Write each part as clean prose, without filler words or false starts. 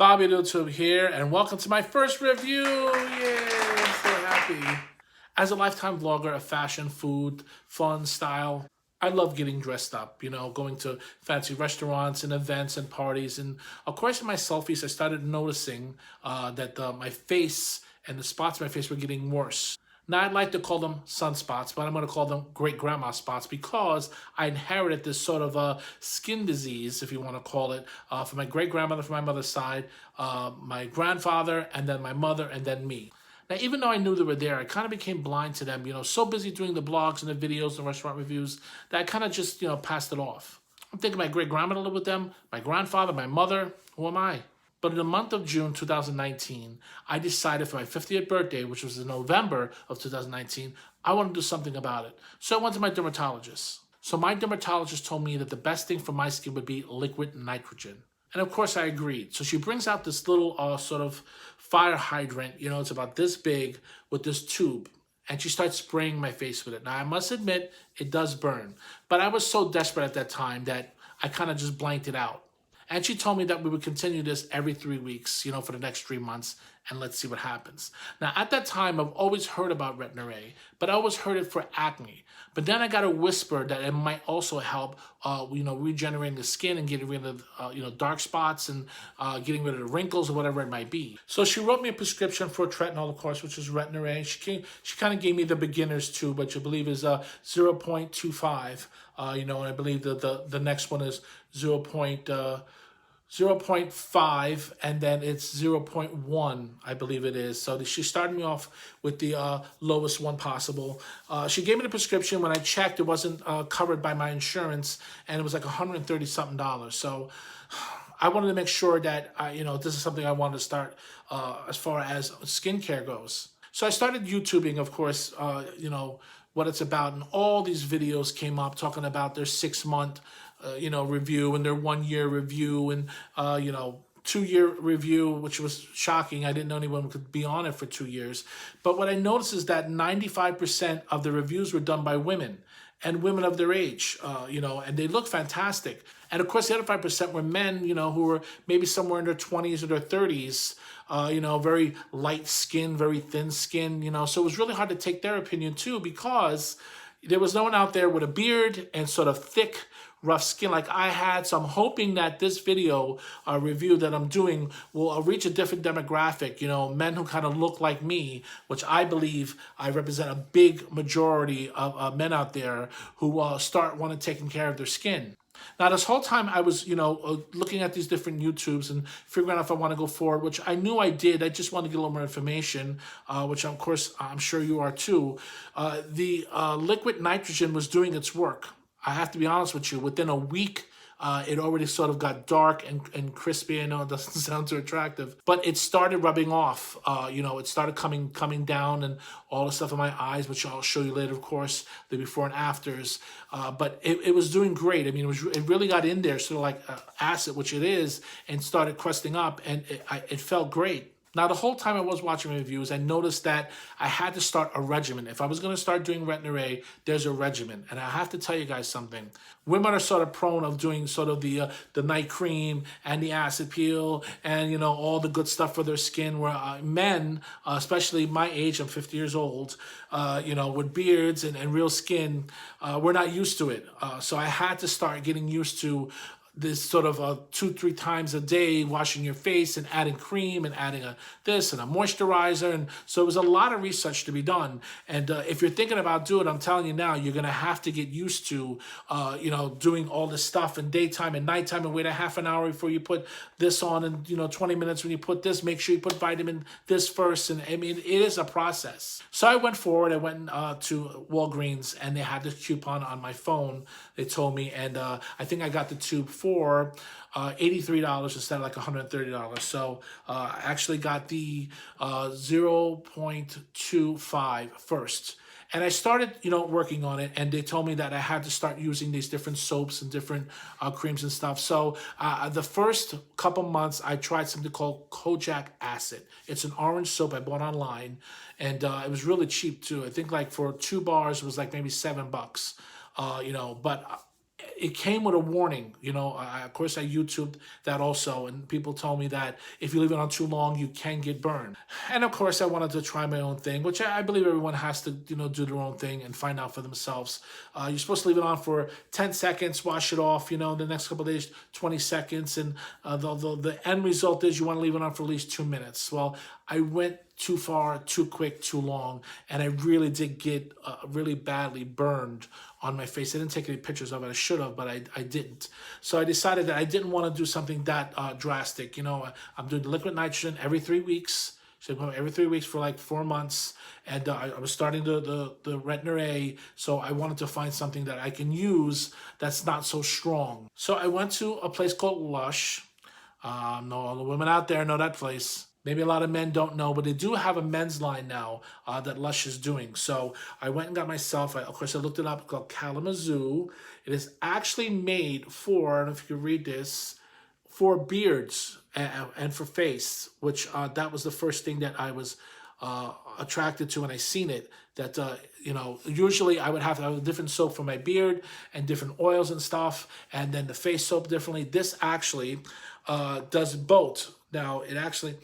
Bobby YouTube here, and welcome to my first review. Yay, I'm so happy. As a lifetime vlogger of fashion, food, fun, style, I love getting dressed up, going to fancy restaurants and events and parties. And of course, in my selfies, I started noticing that my face and the spots on my face were getting worse. Now, I'd like to call them sunspots, but I'm going to call them great-grandma spots because I inherited this sort of skin disease, if you want to call it, from my great-grandmother from my mother's side, my grandfather, and then my mother, and then me. Now, even though I knew they were there, I kind of became blind to them, so busy doing the blogs and the videos and restaurant reviews that I kind of just, passed it off. I'm thinking my great-grandmother lived with them, my grandfather, my mother, who am I? But in the month of June 2019, I decided for my 50th birthday, which was in November of 2019, I wanted to do something about it. So I went to my dermatologist. So my dermatologist told me that the best thing for my skin would be liquid nitrogen. And of course I agreed. So she brings out this little sort of fire hydrant, it's about this big with this tube. And she starts spraying my face with it. Now I must admit, it does burn. But I was so desperate at that time that I kind of just blanked it out. And she told me that we would continue this every 3 weeks, for the next 3 months, and let's see what happens. Now, at that time, I've always heard about Retin A, but I always heard it for acne. But then I got a whisper that it might also help, regenerating the skin and getting rid of, dark spots and getting rid of the wrinkles or whatever it might be. So she wrote me a prescription for tretinoil, of course, which is Retin A. She kind of gave me the beginners too, which I believe is 0.25. And I believe the next one is 0.5, and then it's 0.1, I believe it is. So she started me off with the lowest one possible. She gave me the prescription. When I checked, it wasn't covered by my insurance, and it was like $130 something. So I wanted to make sure that this is something I wanted to start as far as skincare goes. So I started YouTubing, of course, what it's about, and all these videos came up talking about their 6-month review and their 1-year review and 2-year review, which was shocking. I didn't know anyone could be on it for 2 years. But what I noticed is that 95% of the reviews were done by women and women of their age, and they look fantastic. And of course, the other 5% were men, who were maybe somewhere in their 20s or their 30s, very light skin, very thin skin, So it was really hard to take their opinion too, because there was no one out there with a beard and sort of thick, rough skin like I had. So I'm hoping that this video review that I'm doing will reach a different demographic, men who kind of look like me, which I believe I represent a big majority of men out there who start wanting taking care of their skin. Now, this whole time I was, looking at these different YouTubes and figuring out if I want to go forward, which I knew I did. I just wanted to get a little more information, which, of course, I'm sure you are too. The liquid nitrogen was doing its work. I have to be honest with you. Within a week, it already sort of got dark and crispy. I know it doesn't sound too attractive, but it started rubbing off. It started coming down, and all the stuff in my eyes, which I'll show you later, of course, the before and afters. But it was doing great. I mean, it really got in there, sort of like acid, which it is, and started crusting up, and it felt great. Now, the whole time I was watching reviews, I noticed that I had to start a regimen. If I was going to start doing Retin A, there's a regimen. And I have to tell you guys something. Women are sort of prone of doing sort of the night cream and the acid peel and, all the good stuff for their skin, where men, especially my age, I'm 50 years old, with beards and real skin, we're not used to it. So I had to start getting used to this sort of 2-3 times a day, washing your face and adding cream and adding this and a moisturizer. And so it was a lot of research to be done. And if you're thinking about doing it, I'm telling you now, you're going to have to get used to, doing all this stuff in daytime and nighttime, and wait a half an hour before you put this on, and, 20 minutes when you put this, make sure you put vitamin this first. And I mean, it is a process. So I went forward. I went to Walgreens, and they had this coupon on my phone, they told me, and I think I got the tube for $83 instead of like $130. So I actually got the 0.25 first. And I started, working on it, and they told me that I had to start using these different soaps and different creams and stuff. So the first couple months, I tried something called Kojit acid. It's an orange soap I bought online, and it was really cheap too. I think like for 2 bars, it was like maybe $7. But it came with a warning. You know, of course, I YouTubed that also, and people told me that if you leave it on too long, you can get burned. And of course, I wanted to try my own thing, which I believe everyone has to, you know, do their own thing and find out for themselves. You're supposed to leave it on for 10 seconds, wash it off, you know, the next couple of days, 20 seconds. And the end result is you want to leave it on for at least 2 minutes. Well, I went too far, too quick, too long, and I really did get really badly burned on my face. I didn't take any pictures of it. I should have, but I didn't. So I decided that I didn't want to do something that drastic. You know, I'm doing the liquid nitrogen every 3 weeks. So every 3 weeks for like 4 months, and I was starting the Retin A, so I wanted to find something that I can use that's not so strong. So I went to a place called Lush. No, all the women out there know that place. Maybe a lot of men don't know, but they do have a men's line now that Lush is doing. So I went and got myself, of course, I looked it up, called Kalamazoo. It is actually made for, I don't know if you can read this, for beards and for face, which that was the first thing that I was attracted to when I seen it. That, you know, usually I would have to have a different soap for my beard and different oils and stuff, and then the face soap differently. This actually does both. Now, it actually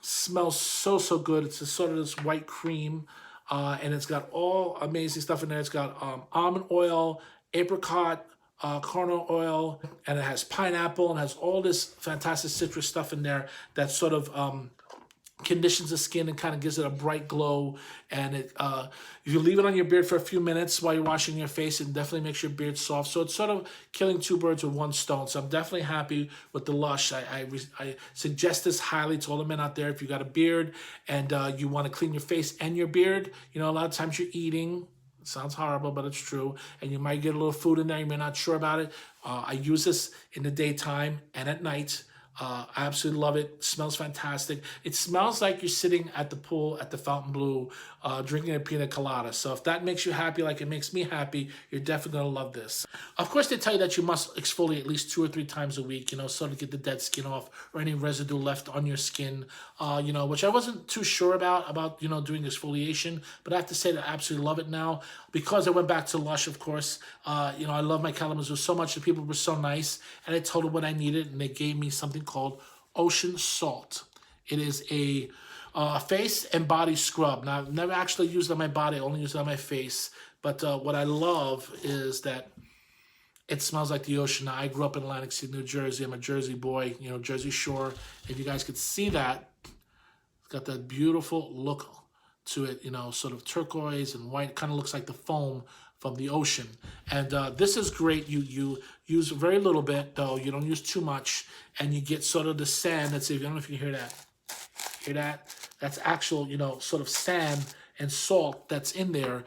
smells so good. It's just sort of this white cream, and it's got all amazing stuff in there. It's got almond oil, apricot, coconut oil, and it has pineapple, and has all this fantastic citrus stuff in there that sort of conditions the skin and kind of gives it a bright glow. And it if you leave it on your beard for a few minutes while you're washing your face, it definitely makes your beard soft. So it's sort of killing two birds with one stone. So I'm definitely happy with the Lush. I suggest this highly to all the men out there. If you got a beard and you want to clean your face and your beard, you know, a lot of times you're eating. It sounds horrible, but it's true. And you might get a little food in there. You may not sure about it. I use this in the daytime and at night. I absolutely love it. It smells fantastic. It smells like you're sitting at the pool at the Fontainebleau drinking a pina colada. So if that makes you happy like it makes me happy, you're definitely going to love this. Of course, they tell you that you must exfoliate at least 2 or 3 times a week, you know, so to get the dead skin off or any residue left on your skin, you know, which I wasn't too sure about, you know, doing exfoliation. But I have to say that I absolutely love it now because I went back to Lush, of course. You know, I love my Kalamazoo so much. The people were so nice, and I told them what I needed, and they gave me something called Ocean Salt. It is a face and body scrub. Now, I've never actually used it on my body. I only use it on my face. But what I love is that it smells like the ocean. Now, I grew up in Atlantic City, New Jersey. I'm a Jersey boy, you know, Jersey Shore. If you guys could see that, it's got that beautiful look to it, you know, sort of turquoise and white. Kind of looks like the foam from the ocean. And this is great. You use very little bit, though. You don't use too much. And you get sort of the sand. Let's see, I don't know if you can hear that. Hear that? That's actual, you know, sort of sand and salt that's in there.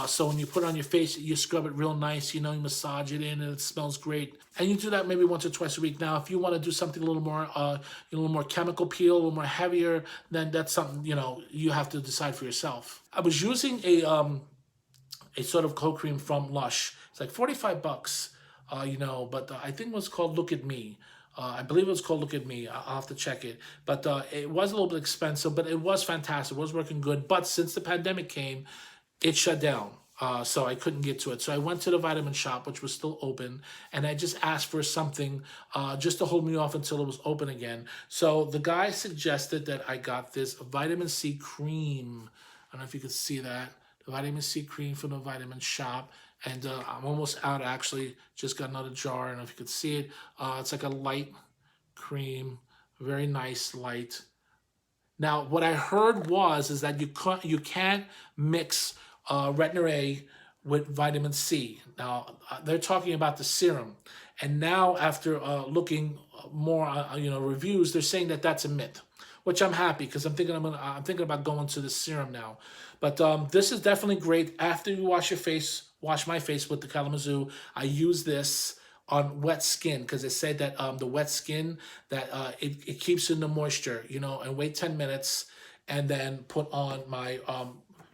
So when you put it on your face, you scrub it real nice, you know, you massage it in and it smells great. And you do that maybe once or twice a week. Now, if you want to do something a little more chemical peel, a little more heavier, then that's something, you know, you have to decide for yourself. I was using a sort of coat cream from Lush. It's like 45 bucks, you know, but I think it was called Look at Me. I believe it was called Look at Me. I'll have to check it. But it was a little bit expensive, but it was fantastic. It was working good. But since the pandemic came, it shut down. So I couldn't get to it. So I went to the vitamin shop, which was still open, and I just asked for something just to hold me off until it was open again. So the guy suggested that I got this vitamin C cream. I don't know if you could see that. The vitamin C cream from the vitamin shop. And I'm almost out, actually. Just got another jar. I don't know if you could see it. It's like a light cream. Very nice light. Now, what I heard is that you can't mix Retin A with vitamin C. Now, they're talking about the serum. And now, after looking more, you know, reviews, they're saying that that's a myth, which I'm happy because I'm thinking about going to the serum now. But this is definitely great. After you wash my face with the Kalamazoo, I use this on wet skin because they say that the wet skin, that it keeps in the moisture, you know, and wait 10 minutes and then put on my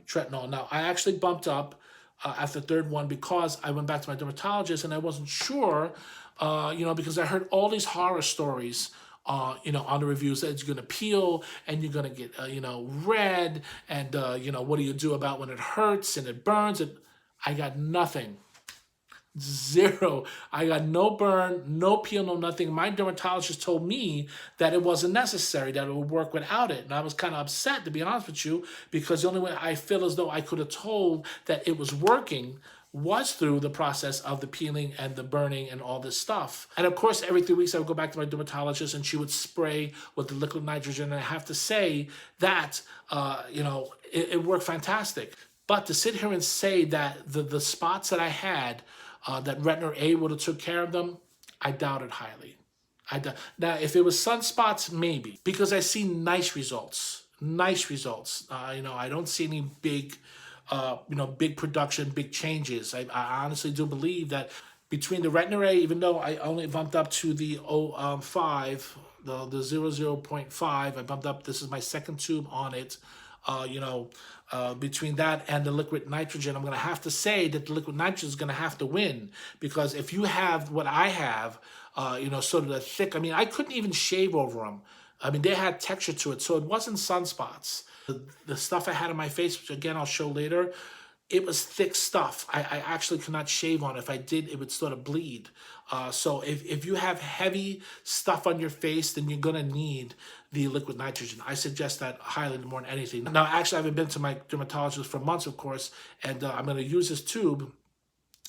tretinoil. Now, I actually bumped up after the 3rd one because I went back to my dermatologist and I wasn't sure, you know, because I heard all these horror stories you know, on the reviews that it's going to peel and you're going to get, you know, red and, you know, what do you do about when it hurts and it burns? And I got nothing. Zero. I got no burn, no peel, no nothing. My dermatologist told me that it wasn't necessary, that it would work without it. And I was kind of upset, to be honest with you, because the only way I feel as though I could have told that it was working was through the process of the peeling and the burning and all this stuff. And of course, every 3 weeks I would go back to my dermatologist and she would spray with the liquid nitrogen. And I have to say that, it worked fantastic. But to sit here and say that the spots that I had, that Retin A would have took care of them, I doubt it highly. Now, if it was sunspots, maybe, because I see nice results. Nice results. I don't see any big, big production, big changes. I honestly do believe that between the Retin A, even though I only bumped up to the 5, the 0.5, I bumped up. This is my second tube on it. Between that and the liquid nitrogen, I'm going to have to say that the liquid nitrogen is going to have to win, because if you have what I have, sort of the thick, I couldn't even shave over them. They had texture to it, so it wasn't sunspots. The stuff I had on my face, which again I'll show later, it was thick stuff. I actually could not shave on it. If I did, it would sort of bleed. So if you have heavy stuff on your face, then you're going to need the liquid nitrogen. I suggest that highly more than anything. Now, actually, I haven't been to my dermatologist for months, of course, and I'm going to use this tube,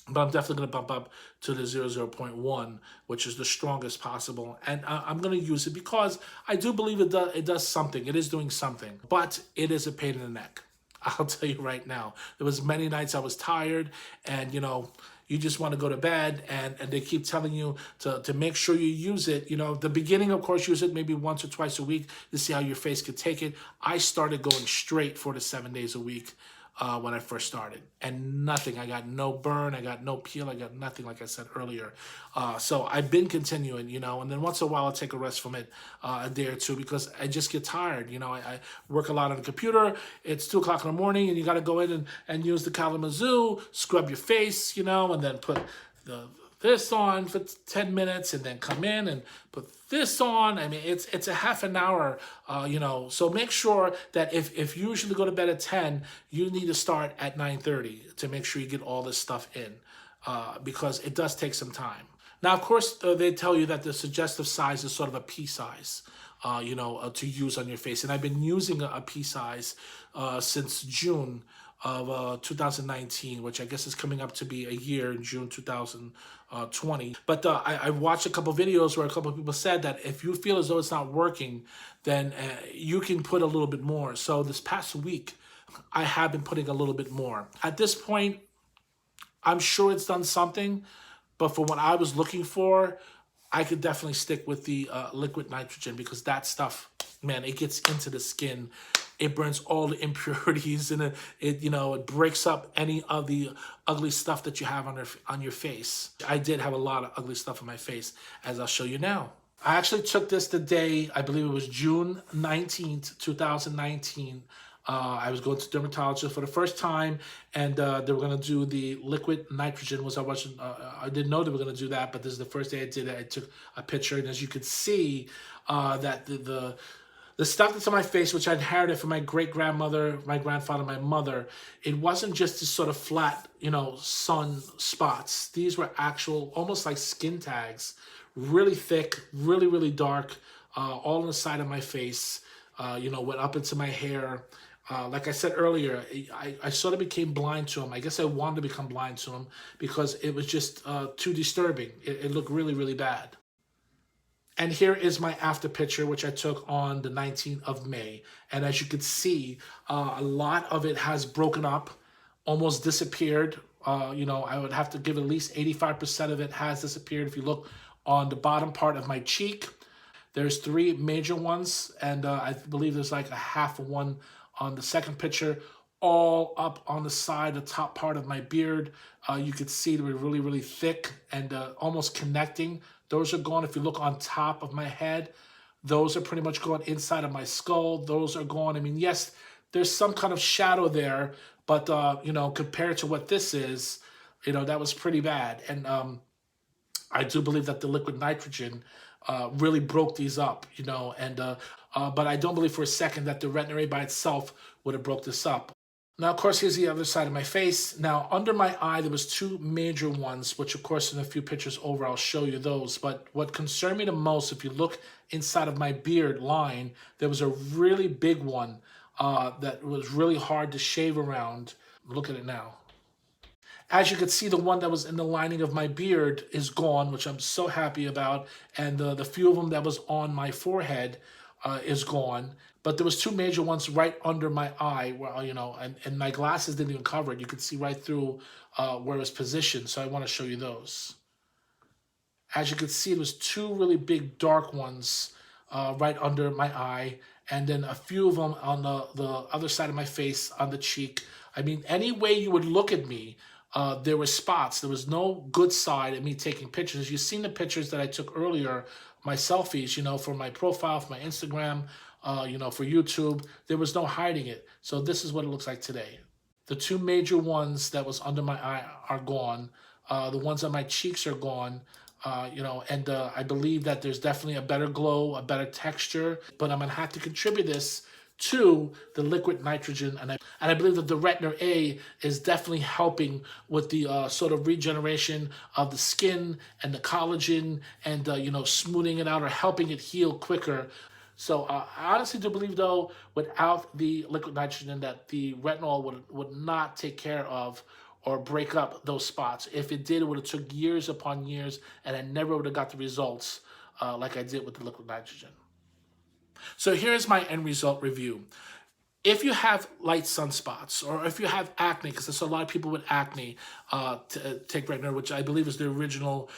but I'm definitely going to bump up to the 0.1, which is the strongest possible. And I'm going to use it because I do believe it does something. It is doing something, but it is a pain in the neck. I'll tell you right now. There was many nights I was tired, and you just want to go to bed, and they keep telling you to make sure you use it. The beginning, of course, use it maybe once or twice a week to see how your face could take it. I started going straight 4 to 7 days a week when I first started, and nothing. I got no burn, I got no peel, I got nothing, like I said earlier. So I've been continuing, and then once in a while I'll take a rest from it a day or two, because I just get tired. I work a lot on the computer. It's 2 o'clock in the morning, and you got to go in and use the Kalamazoo, scrub your face, and then put this on for 10 minutes, and then come in and put this on. It's a half an hour, so make sure that if you usually go to bed at 10, you need to start at 9:30 to make sure you get all this stuff in, because it does take some time. Now, of course, they tell you that the suggestive size is sort of a pea size, to use on your face. And I've been using a pea size since June of 2019, which I guess is coming up to be a year in June 2020. But I watched a couple videos where a couple of people said that if you feel as though it's not working, then you can put a little bit more. So this past week, I have been putting a little bit more. At this point, I'm sure it's done something, but for what I was looking for, I could definitely stick with the liquid nitrogen, because that stuff, man, it gets into the skin. It burns all the impurities, and it breaks up any of the ugly stuff that you have on your face. I did have a lot of ugly stuff on my face, as I'll show you now. I actually took this the day, I believe it was June 19th, 2019. I was going to dermatologist for the first time, and they were going to do the liquid nitrogen. I didn't know they were going to do that, but this is the first day I did it. I took a picture, and as you could see, that the stuff that's on my face, which I inherited from my great-grandmother, my grandfather, my mother, it wasn't just this sort of flat, sun spots. These were actual, almost like skin tags, really thick, really, really dark, all on the side of my face, went up into my hair. Like I said earlier, I sort of became blind to them. I guess I wanted to become blind to them because it was just too disturbing. It looked really, really bad. And here is my after picture, which I took on the 19th of May. And as you can see, a lot of it has broken up, almost disappeared. I would have to give at least 85% of it has disappeared. If you look on the bottom part of my cheek, there's 3 major ones. And I believe there's like a half of one on the second picture, all up on the side, the top part of my beard. You could see they were really, really thick and almost connecting. Those are gone. If you look on top of my head, those are pretty much gone. Inside of my skull, those are gone. Yes, there's some kind of shadow there, but, compared to what this is, that was pretty bad. And I do believe that the liquid nitrogen really broke these up, but I don't believe for a second that the Retin A by itself would have broke this up. Now, of course, here's the other side of my face. Now, under my eye, there was two major ones, which, of course, in a few pictures over, I'll show you those. But what concerned me the most, if you look inside of my beard line, there was a really big one that was really hard to shave around. Look at it now. As you can see, the one that was in the lining of my beard is gone, which I'm so happy about. And the few of them that was on my forehead is gone. But there was two major ones right under my eye, where, you know, and my glasses didn't even cover it. You could see right through where it was positioned. So I want to show you those. As you can see, there was two really big dark ones right under my eye. And then a few of them on the other side of my face, on the cheek. I mean, any way you would look at me, there were spots. There was no good side of me taking pictures. You've seen the pictures that I took earlier, my selfies, you know, for my profile, for my Instagram, you know, for YouTube. There was no hiding it. So this is what it looks like today. The two major ones that was under my eye are gone. The ones on my cheeks are gone. You know, and I believe that there's definitely a better glow, a better texture, but I'm gonna have to contribute this to the liquid nitrogen, and I believe that the Retin A is definitely helping with the sort of regeneration of the skin and the collagen, and you know, smoothing it out or helping it heal quicker. So I honestly do believe, though, without the liquid nitrogen, that the retinol would not take care of or break up those spots. If it did, it would have took years upon years, and I never would have got the results like I did with the liquid nitrogen. So here's my end result review. If you have light sunspots, or if you have acne, because there's a lot of people with acne take Retin A, which I believe is the original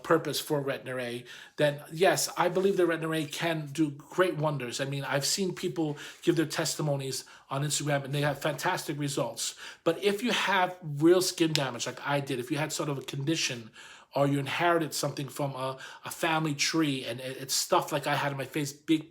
purpose for Retin A, then yes, I believe the Retin A can do great wonders. I mean, I've seen people give their testimonies on Instagram, and they have fantastic results. But if you have real skin damage, like I did, if you had sort of a condition, or you inherited something from a family tree, and it's stuff like I had in my face, big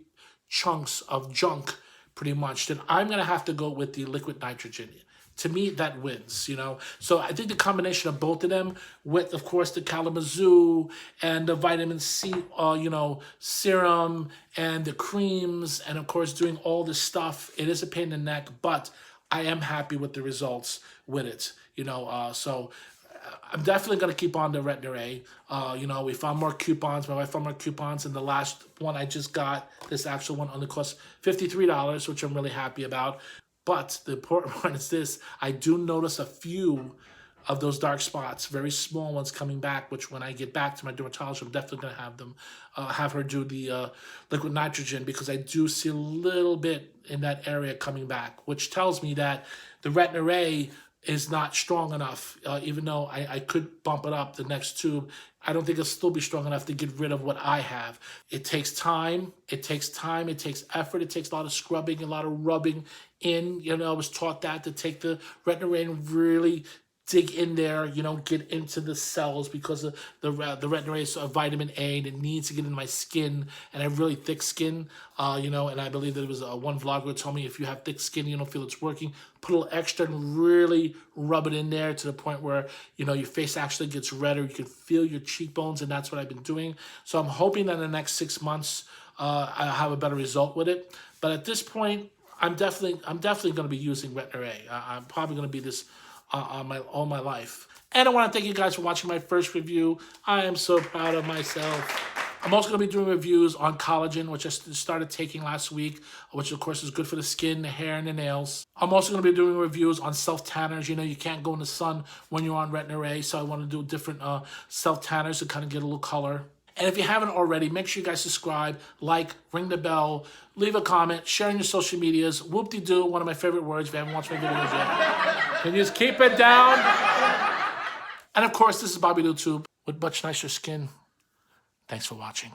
chunks of junk, pretty much, then I'm going to have to go with the liquid nitrogen. To me, that wins, you know. So I think the combination of both of them, with, of course, the Kalamazoo and the vitamin C, you know, serum, and the creams, and, of course, doing all this stuff, it is a pain in the neck, but I am happy with the results with it, you know. So I'm definitely going to keep on the Retin A. You know, we found more coupons. My wife found more coupons, and the last one I just got, this actual one, only cost $53, which I'm really happy about. But the important part is this: I do notice a few of those dark spots, very small ones, coming back, which when I get back to my dermatologist, I'm definitely going to have them, have her do the liquid nitrogen, because I do see a little bit in that area coming back, which tells me that the Retin A is not strong enough. Even though I could bump it up the next tube, I don't think it'll still be strong enough to get rid of what I have. It takes time, it takes effort, it takes a lot of scrubbing, a lot of rubbing in. You know, I was taught that, to take the Retin A and really dig in there, you know, get into the cells, because of the Retin A is a vitamin A, and it needs to get in my skin, and I have really thick skin, you know, and I believe there was one vlogger who told me, if you have thick skin, you don't feel it's working, put a little extra and really rub it in there to the point where, you know, your face actually gets redder, you can feel your cheekbones, and that's what I've been doing. So I'm hoping that in the next 6 months, I'll have a better result with it. But at this point, I'm definitely going to be using Retin A. I'm probably going to be this all my life. And I want to thank you guys for watching my first review. I am so proud of myself. I'm also going to be doing reviews on collagen, which I started taking last week, which of course is good for the skin, the hair, and the nails. I'm also going to be doing reviews on self-tanners. You know, you can't go in the sun when you're on Retin A, so I want to do different self-tanners to kind of get a little color. And if you haven't already, make sure you guys subscribe, like, ring the bell, leave a comment, share on your social medias. Whoop-de-doo, one of my favorite words if you haven't watched my videos yet. Can you just keep it down? And of course, this is Bobby YouTube with much nicer skin. Thanks for watching.